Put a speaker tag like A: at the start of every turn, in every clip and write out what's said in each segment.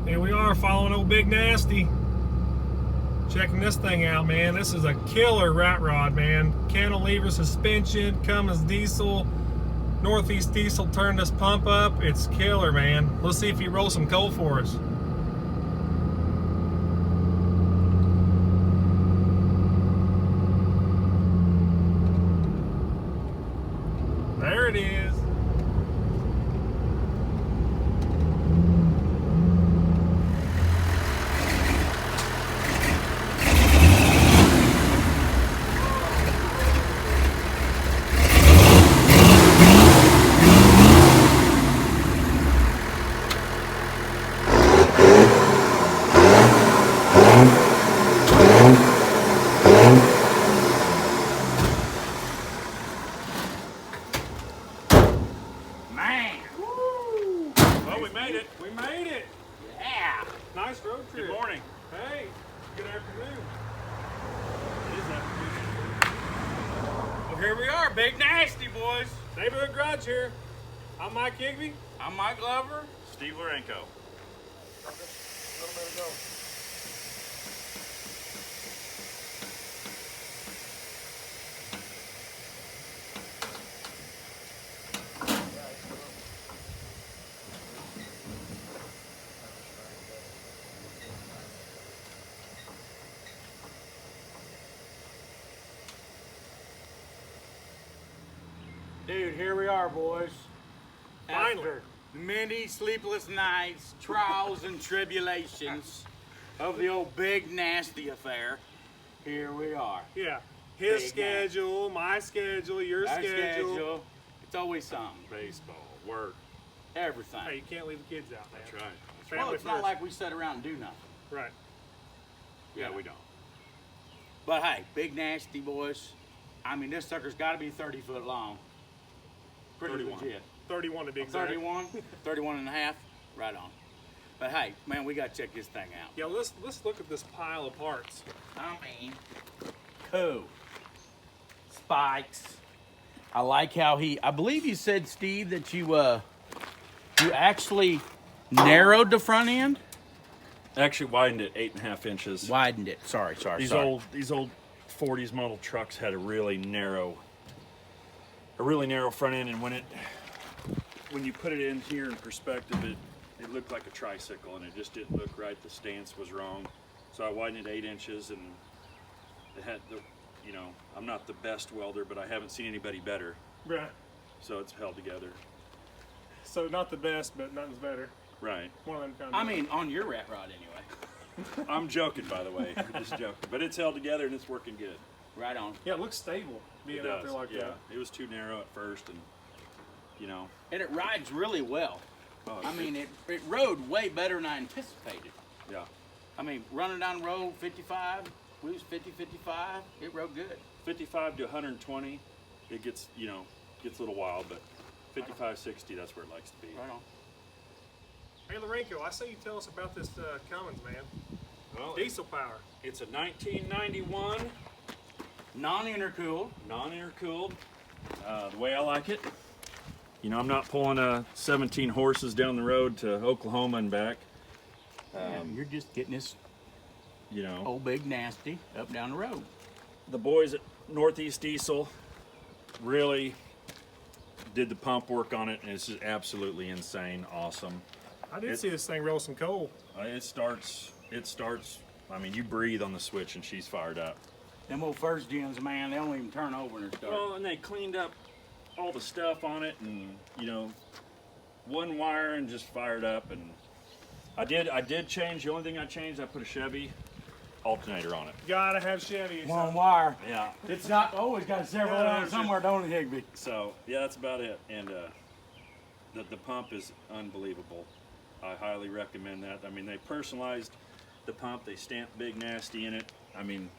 A: Here we are following old Big Nasty. Checking this thing out, man. This is a killer rat rod, man. Cantilever suspension, Cummins diesel, Northeast diesel turned this pump up. It's killer, man. Let's see if he rolls some coal for us. There it is.
B: Man!
A: Woo! Well, we made it. We made it.
B: Yeah!
A: Nice road trip.
C: Good morning.
A: Hey, good afternoon.
C: It is afternoon.
B: Well, here we are, Big Nasty, boys.
A: Neighborhood Garage here. I'm Mike Higby.
B: I'm Mike Glover.
C: Steve Lorenko.
B: Dude, here we are, boys.
A: Finally.
B: After many sleepless nights, trials and tribulations of the old Big Nasty affair, here we are.
A: Yeah. His
B: Big
A: schedule, my schedule, your
B: Our
A: schedule.
B: It's always something.
C: Baseball, work.
B: Everything.
A: Hey, you can't leave the kids out, man.
C: That's right.
B: Well,
A: Family
B: it's not
A: first.
B: like we sit around and do nothing.
A: Right.
C: Yeah, we don't.
B: But hey, Big Nasty, boys. I mean, this sucker's got to be 30 foot long. Pretty
C: 31.
B: legit.
A: 31 to be exact.
B: 31, 31 and a half, right on. But hey, man, we got to check this thing out.
A: Yeah, let's look at this pile of parts.
B: I mean, cool. Spikes. I like how I believe you said, Steve, that you actually narrowed the front end?
C: Actually widened it 8.5 inches.
B: Widened it. Sorry.
C: These old 40s model trucks had a really narrow front end, and when you put it in here in perspective, it looked like a tricycle, and it just didn't look right. The stance was wrong, so I widened it 8 inches, and it had the, I'm not the best welder, but I haven't seen anybody better,
A: Right.
C: so it's held together.
A: So not the best, but nothing's better.
C: Right.
A: One of them kind of.
B: I mean, on your rat rod anyway.
C: I'm joking, by the way. I'm just joking, but it's held together and it's working good.
B: Right on.
A: Yeah, it looks stable being
C: It
A: out
C: does.
A: there like
C: yeah,
A: that.
C: it was too narrow at first, and
B: And it rides really well.
C: oh,
B: I mean, it rode way better than I anticipated.
C: yeah,
B: I mean, running down the road 55, we was 50, 55, it rode good.
C: 55 to 120, it gets a little wild, but 55, 60, that's where it likes to be.
B: Right on.
A: Hey, Lorenko, I say you tell us about this Cummins, man.
C: Well,
A: Diesel power.
C: it's a 1991
B: Non-intercooled.
C: non-intercooled. The way I like it. I'm not pulling 17 horses down the road to Oklahoma and back.
B: You're just getting this
C: The
B: old Big Nasty up down the road.
C: boys at Northeast Diesel really did the pump work on it, and it's just absolutely insane, awesome.
A: I did see this thing roll some coal.
C: It starts. I mean, you breathe on the switch and she's fired up.
B: Them old first gens, man, they don't even turn over when they're starting.
C: Well, and they cleaned up all the stuff on it, and one wire and just fired up. And I did change. The only thing I changed, I put a Chevy alternator on it.
A: Gotta have Chevy. or
B: One
A: something.
B: wire.
C: Yeah.
B: It's not always got several
A: Yeah,
B: on
A: there's
B: somewhere, don't it, Higby?
C: So yeah, that's about it. And the pump is unbelievable. I highly recommend that. I mean, they personalized the pump. They stamped Big Nasty in it. I mean,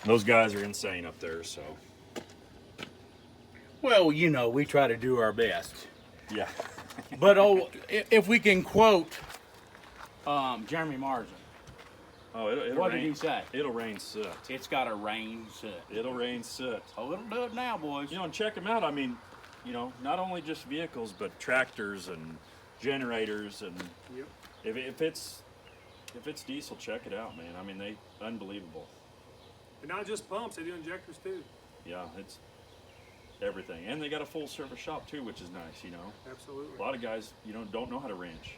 C: those guys are insane up there. So
B: Well, we try to do our best.
C: yeah.
B: But if we can quote Jeremy Marsden,
C: Oh, it'll
B: what
C: rain.
B: did he say?
C: It'll rain soot.
B: It's got to rain soot.
C: It'll rain soot.
B: Oh, it'll do it now, boys.
C: And check them out. I mean, not only just vehicles, but tractors and generators, and
A: Yep.
C: if it's diesel, check it out, man. I mean, they unbelievable.
A: And not just pumps, they do injectors too.
C: Yeah, it's everything, and they got a full service shop too, which is nice. You know,
A: Absolutely.
C: a lot of guys, don't know how to wrench.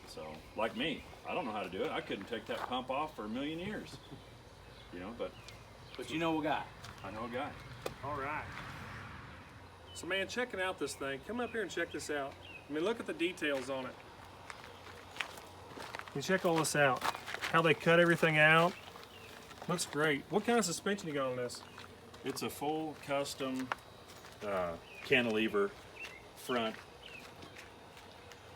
C: So, like me, I don't know how to do it. I couldn't take that pump off for a million years.
B: But you know a guy.
C: I know a guy.
A: All right. So man, checking out this thing, come up here and check this out. I mean, look at the details on it. You check all this out. How they cut everything out. Looks great. What kind of suspension you got on this?
C: It's a full custom cantilever front.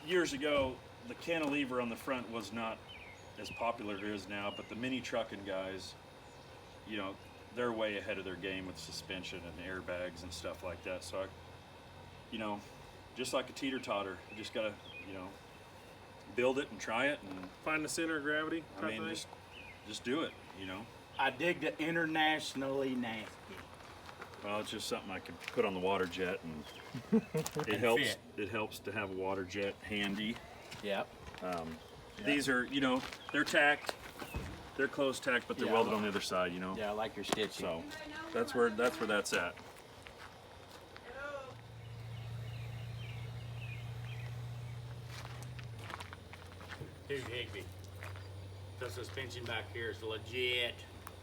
C: Years ago, the cantilever on the front was not as popular as it is now, but the mini trucking guys, they're way ahead of their game with suspension and airbags and stuff like that. So, just like a teeter-totter, you just gotta, build it and try it, and
A: Find the center of gravity.
C: I mean, just do it.
B: I dig the internationally nasty.
C: Well, it's just something I can put on the water jet, and it helps.
B: fit.
C: It helps to have a water jet handy.
B: Yep.
C: These are, they're tacked. They're close tacked, but they're
B: Yeah.
C: welded on the other side.
B: Yeah, I like your stitching.
C: So that's where that's at.
B: Dude, Higby, the suspension back here is legit.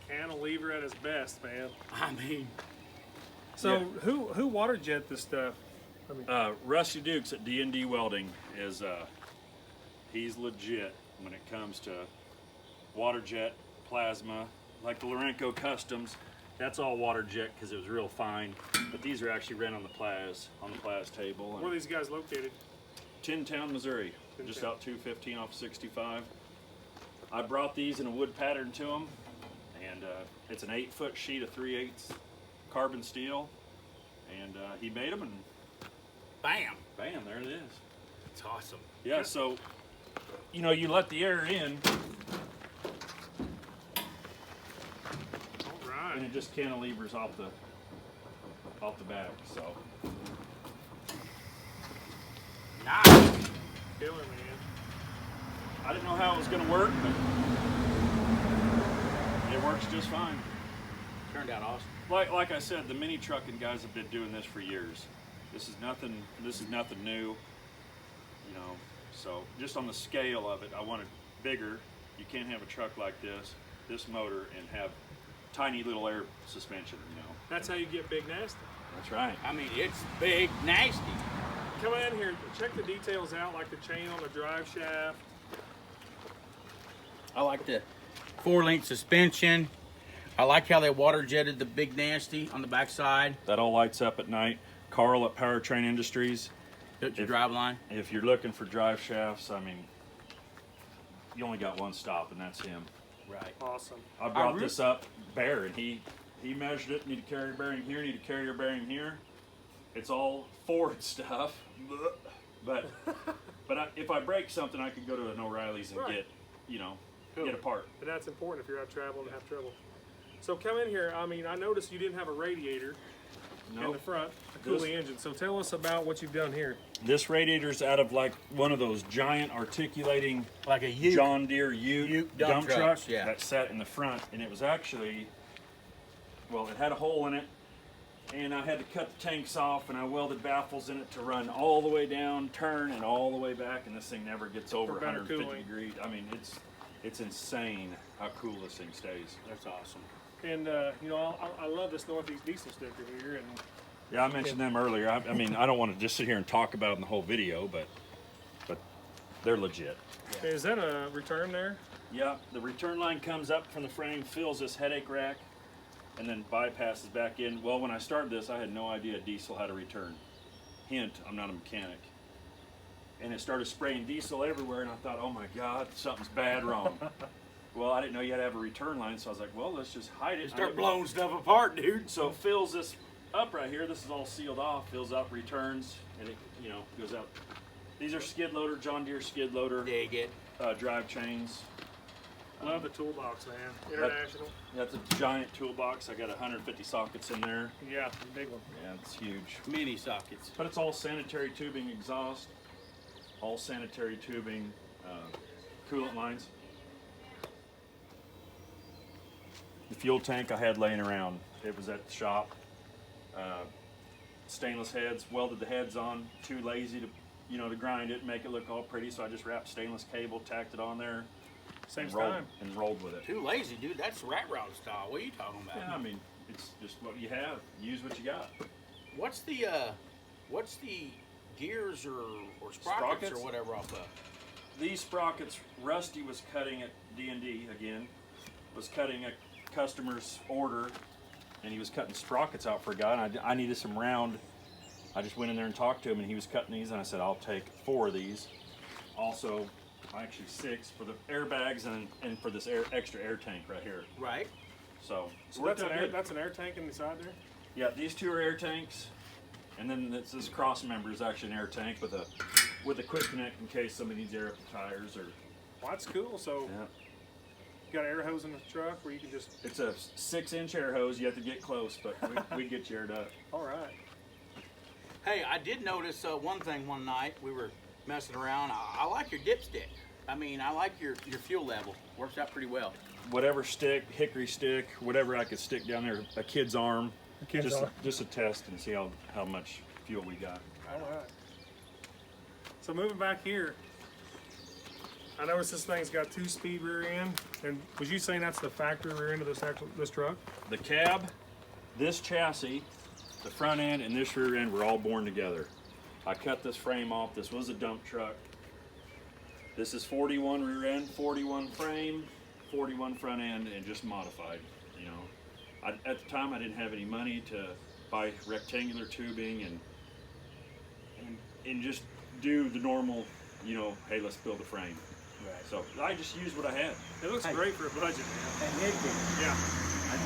A: Cantilever at its best, man.
B: I mean,
A: So
C: Yeah.
A: who water jet this stuff? I mean,
C: Rusty Dukes at D&D Welding is he's legit when it comes to water jet, plasma, like the Lorenco Customs. That's all water jet because it was real fine, but these are actually ran on the plas table.
A: where are these guys located?
C: Tin Town, Missouri, just out 215 off 65. I brought these in a wood pattern to them, and it's an 8-foot sheet of 3/8 carbon steel, and he made them, and
B: bam.
C: bam, there it is.
B: It's awesome.
C: Yeah, so you let the air in,
A: All right.
C: and it just cantilevers off the back. So
B: Nice.
A: Killer, man.
C: I didn't know how it was going to work, but it works just fine.
B: Turned out awesome.
C: Like I said, the mini trucking guys have been doing this for years. This is nothing new, so just on the scale of it, I want it bigger. You can't have a truck like this motor, and have tiny little air suspension,
A: That's how you get big nasty.
C: That's right.
B: I mean, it's big nasty.
A: Come in here, check the details out, like the chain on the drive shaft.
B: I like the 4-link suspension. I like how they water jetted the big nasty on the backside.
C: That all lights up at night. Carl at Powertrain Industries.
B: Took your drive line.
C: If you're looking for drive shafts, I mean, you only got one stop, and that's him.
B: Right.
A: Awesome.
C: I brought this up bare, and he measured it. Need a carrier bearing here. Need a carrier bearing here. It's all Ford stuff, but if I break something, I could go to an O'Reilly's and
A: Right.
C: get a part.
A: And that's important if you're out traveling and have trouble. So come in here. I mean, I noticed you didn't have a radiator in
C: No,
A: the front to cool the engine. So tell us about what you've done here.
C: this radiator's out of like one of those giant articulating
B: Like a Ute.
C: John Deere Ute dump truck
B: trucks, yeah.
C: that sat in the front, and it was actually, well, it had a hole in it, and I had to cut the tanks off, and I welded baffles in it to run all the way down, turn, and all the way back, and this thing never gets over
A: For better
C: 150
A: cooling.
C: degrees. I mean, it's insane how cool this thing stays.
B: That's awesome.
A: And I love this Northeast diesel sticker here. And
C: Yeah, I mentioned them earlier. I mean, I don't want to just sit here and talk about it in the whole video, but they're legit.
A: is that a return there?
C: Yeah, the return line comes up from the frame, fills this headache rack, and then bypasses back in. Well, when I started this, I had no idea diesel had a return. Hint, I'm not a mechanic. And it started spraying diesel everywhere, and I thought, oh my God, something's bad wrong. Well, I didn't know you had to have a return line, so I was like, well, let's just hide it.
B: Start blowing stuff apart, dude.
C: So it fills this up right here. This is all sealed off, fills up, returns, and it goes out. These are skid loader, John Deere skid loader
B: Dig it.
C: drive chains.
A: Love the toolbox, man. International.
C: That's a giant toolbox. I got 150 sockets in there.
A: Yeah, big one.
C: Yeah, it's huge.
B: Mini sockets.
C: But it's all sanitary tubing exhaust. all sanitary tubing, coolant lines. The fuel tank I had laying around, it was at the shop. Stainless heads, welded the heads on, too lazy to, to grind it and make it look all pretty, so I just wrapped stainless cable, tacked it on there.
A: Saves
C: and rolled,
A: time.
C: and rolled with it.
B: Too lazy, dude. That's rat rod style. What are you talking about?
C: Yeah, I mean, it's just what you have. Use what you got.
B: What's the gears or sprockets or whatever off of?
C: These sprockets, Rusty was cutting at D&D again, was cutting a customer's order, and he was cutting sprockets out for a guy, and I needed some round. I just went in there and talked to him, and he was cutting these, and I said, I'll take 4 of these. Also, actually 6 for the airbags and for this extra air tank right here.
B: Right.
C: So
A: That's an air tank inside there?
C: Yeah, these 2 are air tanks, and then this cross member is actually an air tank with a quick connect in case somebody needs air up the tires or.
A: Well, that's cool. So
C: Yeah.
A: you got an air hose in the truck where you can just.
C: It's a 6-inch air hose. You have to get close, but we get you aired up.
A: All right.
B: Hey, I did notice one thing one night. We were messing around. I like your dipstick. I mean, I like your fuel level. Works out pretty well.
C: Whatever stick, hickory stick, whatever I could stick down there, a kid's arm, just a test and see how much fuel we got.
A: All right. So moving back here, I noticed this thing's got 2-speed rear end. And was you saying that's the factory rear end of this truck?
C: The cab, this chassis, the front end, and this rear end were all born together. I cut this frame off. This was a dump truck. This is 41 rear end, 41 frame, 41 front end, and just modified. At the time I didn't have any money to buy rectangular tubing and just do the normal, hey, let's build a frame.
B: Right.
C: So I just used what I had.
A: It looks great for a budget, man.
B: And Nicky,
A: Yeah.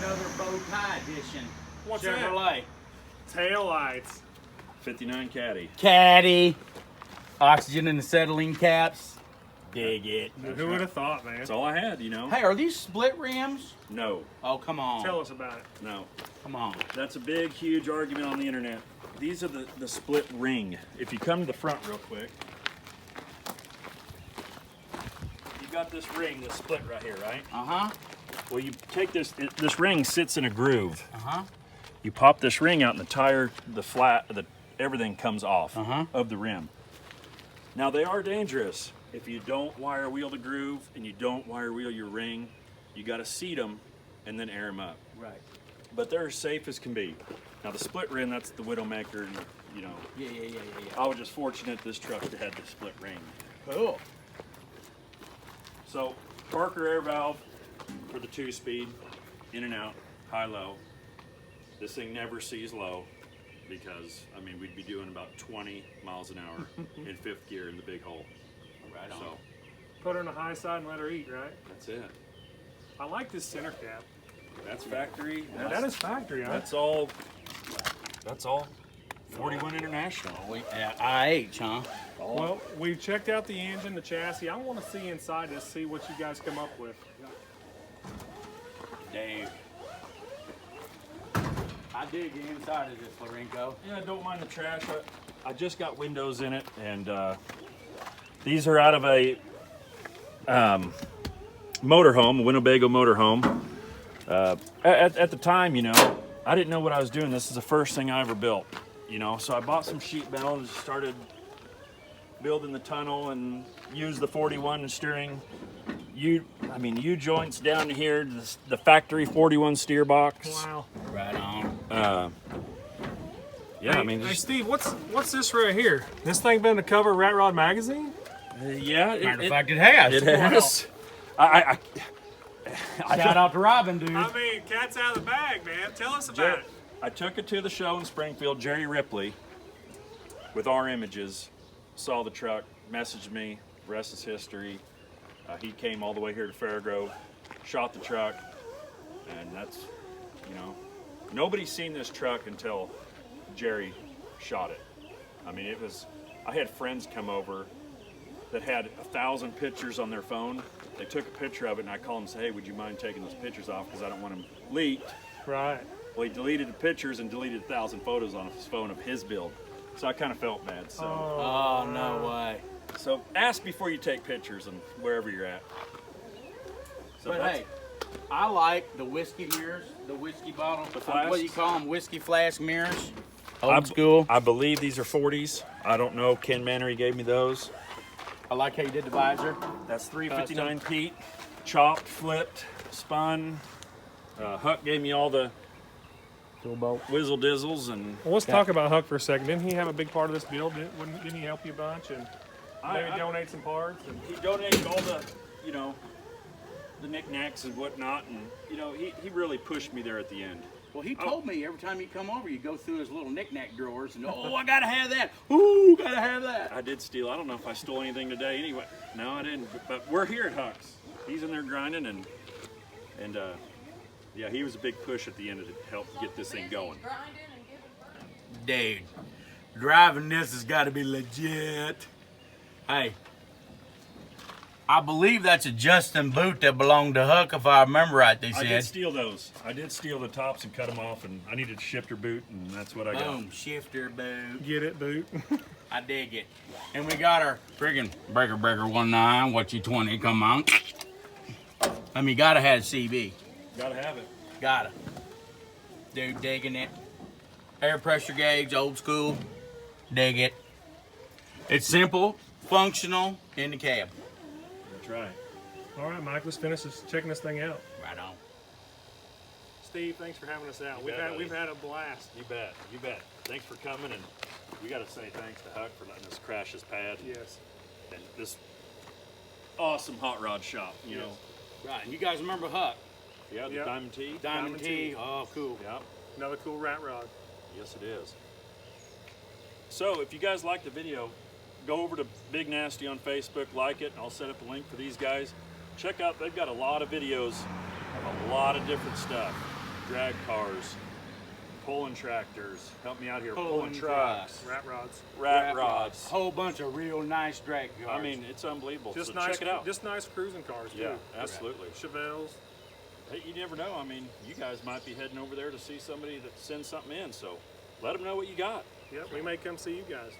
B: another bow tie edition.
A: What's
B: Chevrolet.
A: Tail lights.
C: 59 Caddy.
B: Caddy. Oxygen in the acetylene caps. Dig it.
A: Who would have thought, man?
C: That's all I had,
B: Hey, are these split rims?
C: No,
B: Oh, come on.
A: Tell us about it.
C: no.
B: Come on.
C: That's a big, huge argument on the internet. These are the split ring. If you come to the front real quick, you've got this ring, this split right here, right?
B: Uh-huh.
C: Well, you take this ring sits in a groove.
B: Uh-huh.
C: You pop this ring out and the tire, the flat, everything comes off
B: Uh-huh.
C: of the rim. Now they are dangerous. If you don't wire wheel the groove and you don't wire wheel your ring, you got to seat them and then air them up.
B: Right.
C: But they're as safe as can be. Now the split rim, that's the Widowmaker, and
B: Yeah.
C: I was just fortunate this truck had the split ring.
B: Cool.
C: So Parker air valve for the 2-speed, in and out, high low. This thing never sees low because we'd be doing about 20 miles an hour in 5th gear in the big hole.
B: Right on.
C: So
A: Put her on the high side and let her eat, right?
C: that's it.
A: I like this center cap.
C: That's factory.
A: That is factory, huh?
C: That's all. That's all. 41 International.
B: IH, huh?
A: Well, we've checked out the engine, the chassis. I want to see inside this, see what you guys come up with.
B: Dave. I dig the inside of this, Lorenco.
C: Yeah, don't mind the trash. I just got windows in it, and these are out of a motorhome, a Winnebago motorhome. At the time, I didn't know what I was doing. This is the first thing I ever built, So I bought some sheet metal and started building the tunnel and used the 41 steering. U-joints down here, the factory 41 steer box.
A: Wow.
B: Right on.
C: Yeah,
A: Hey, Steve, what's this right here? This thing been the cover of Rat Rod magazine?
C: Yeah.
B: Matter of fact, it has.
C: It has. I
B: Shout out to Robin, dude.
A: Cat's out of the bag, man. Tell us about it.
C: I took it to the show in Springfield. Jerry Ripley, with our images, saw the truck, messaged me. Rest is history. He came all the way here to Fairgrove, shot the truck, and that's, nobody's seen this truck until Jerry shot it. I had friends come over that had 1,000 pictures on their phone. They took a picture of it, and I called him and said, hey, would you mind taking those pictures off because I don't want them leaked.
A: Right.
C: Well, he deleted the pictures and deleted 1,000 photos on his phone of his build. So I kind of felt bad. So,
B: Oh, no way.
C: So ask before you take pictures and wherever you're at. So
B: But hey, I like the whiskey mirrors, the whiskey bottle.
C: The
B: What do you
C: flasks?
B: call them? Whiskey flask mirrors. Old school.
C: I believe these are 40s. I don't know. Ken Mannery gave me those.
B: I like how you did the visor.
C: That's 359 Pete. Chopped, flipped, spun. Huck gave me all the whizzle dizzles and.
A: Well, let's talk about Huck for a second. Didn't he have a big part of this build? Didn't he help you a bunch and maybe donate some parts? And
C: he donated all the, you know, the knickknacks and whatnot, and you know, he really pushed me there at the end.
B: Well, he told me every time you come over, you go through his little knick-knack drawers and, oh, I gotta have that. Ooh, gotta have that.
C: I did steal. I don't know if I stole anything today. Anyway, no, I didn't. But we're here at Huck's. He's in there grinding, and yeah, he was a big push at the end to help get this thing going.
B: Dude, driving this has got to be legit. Hey, I believe that's a Justin boot that belonged to Huck, if I remember right, they
C: I
B: said.
C: did steal those. I did steal the tops and cut them off, and I needed a shifter boot, and that's what I got.
B: Boom, shifter boot.
A: get it, boot.
B: I dig it. And we got our friggin' breaker 19, what you 20, come on. I mean, gotta have CB.
C: Gotta have it.
B: Gotta. Dude, digging it. Air pressure gauge, old school. Dig it. It's simple, functional, in the cab.
C: That's right.
A: All right, Mike, let's finish checking this thing out.
B: Right on.
A: Steve, thanks for having us out.
C: You
A: We've
C: bet,
A: we've
C: buddy.
A: had a blast.
C: You bet. You bet. Thanks for coming, and we got to say thanks to Huck for letting us crash his pad.
A: Yes.
C: And this awesome hot rod shop, you know.
B: Right, and you guys remember Huck?
C: Yeah, the
A: Yep.
C: Diamond T.
B: Diamond T. Oh, cool.
C: Yeah.
A: Another cool rat rod.
C: Yes, it is. So, if you guys like the video, go over to Big Nasty on Facebook, like it, and I'll set up a link for these guys. Check out, they've got a lot of videos of a lot of different stuff. Drag cars, pulling tractors, help me out here, pulling trucks,
A: Rat rods.
C: rat rods.
B: Whole bunch of real nice drag cars.
C: I mean, it's unbelievable.
A: Just
C: So
A: nice,
C: check it out.
A: just nice cruising cars too.
C: Yeah, absolutely.
A: Chevelles.
C: Hey, you never know. I mean, you guys might be heading over there to see somebody that sends something in, so let them know what you got.
A: Yep, we may come see you guys.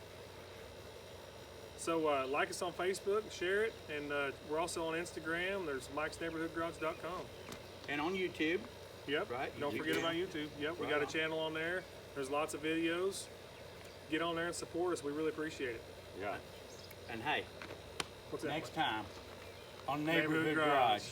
A: So like us on Facebook, share it, and we're also on Instagram. There's mikesneighborhoodgarage.com.
B: and on YouTube.
A: Yep.
B: Right,
A: Don't
B: you
A: forget
B: can.
A: about YouTube. Yep, we
B: Right
A: got a
B: on.
A: channel on there. There's lots of videos. Get on there and support us. We really appreciate it.
C: Yeah.
B: And hey,
A: What's that?
B: next time on
A: Neighborhood
B: Neighborhood
A: Garage.
B: Garage.